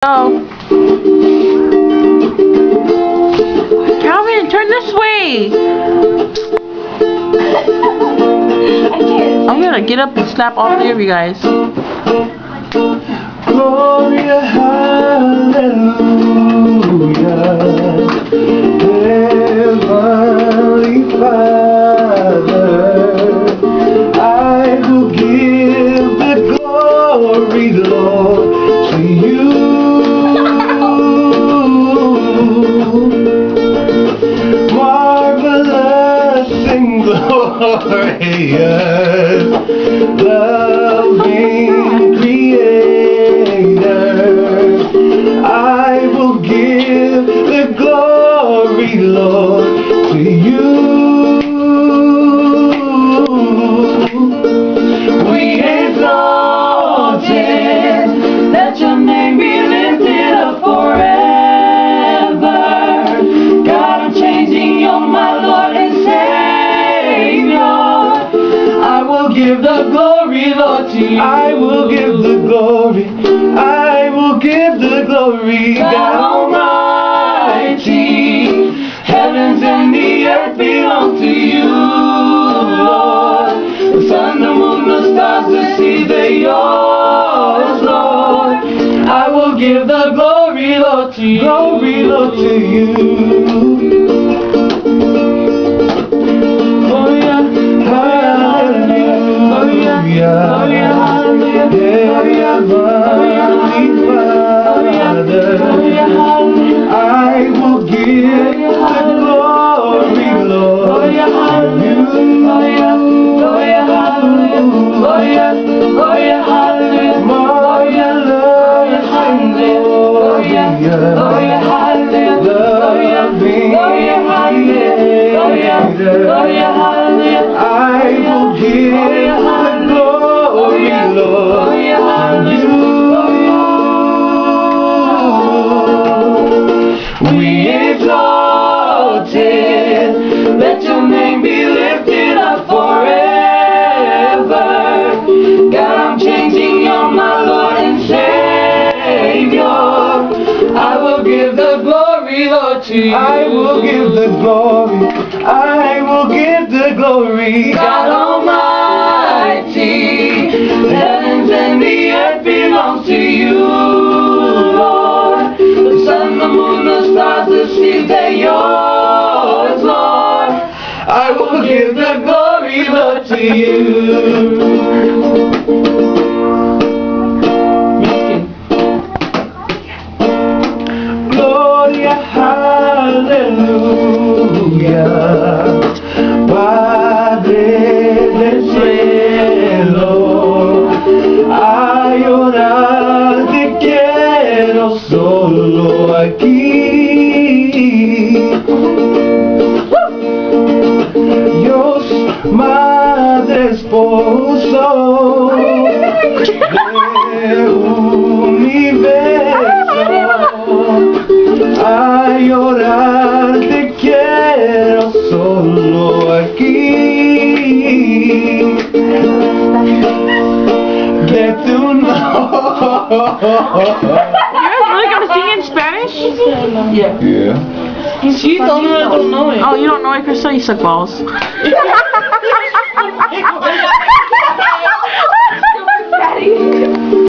Oh. Calvin, turn this way. I'm gonna get up and slap all three of you guys. Gloria, hallelujah, Heavenly Father, I will give the glory, Lord, to you. Marvelous and glorious, loving Creator, I will give the glory, Lord, to you. We exalt it, let your name be lifted up forever. God, I'm changing, you're my Lord and Savior. I will give the glory, Lord, to you. I will give the glory. I will give the glory, God Almighty. Heavens and the earth belong to you, Lord. The sun, the moon, the stars, the sea, they're yours, Lord. I will give the glory, Lord, to you. Glory, Lord, to you. Oh yeah, hallelujah, Heavenly Father, I will give the glory, Lord, to you. Let your name be lifted up forever. God, I'm changing, you're my Lord and Savior. I will give the glory, Lord, to you. I will give the glory. I will give the glory, God Almighty. The heavens and the earth belongs to you, Lord. The sun, the moon, the stars, the seas, they're yours, Lord. I will give the glory, Lord, to you. Gloria, hallelujah, Padre del cielo, a llorar te quiero solo aquí. Dios, Madre, Esposo del universo, a llorar te quiero solo aquí. De tu nombre. You're really gonna sing in Spanish? Yeah. She told me I don't know it. Oh, you don't know it, Crystal? You suck balls.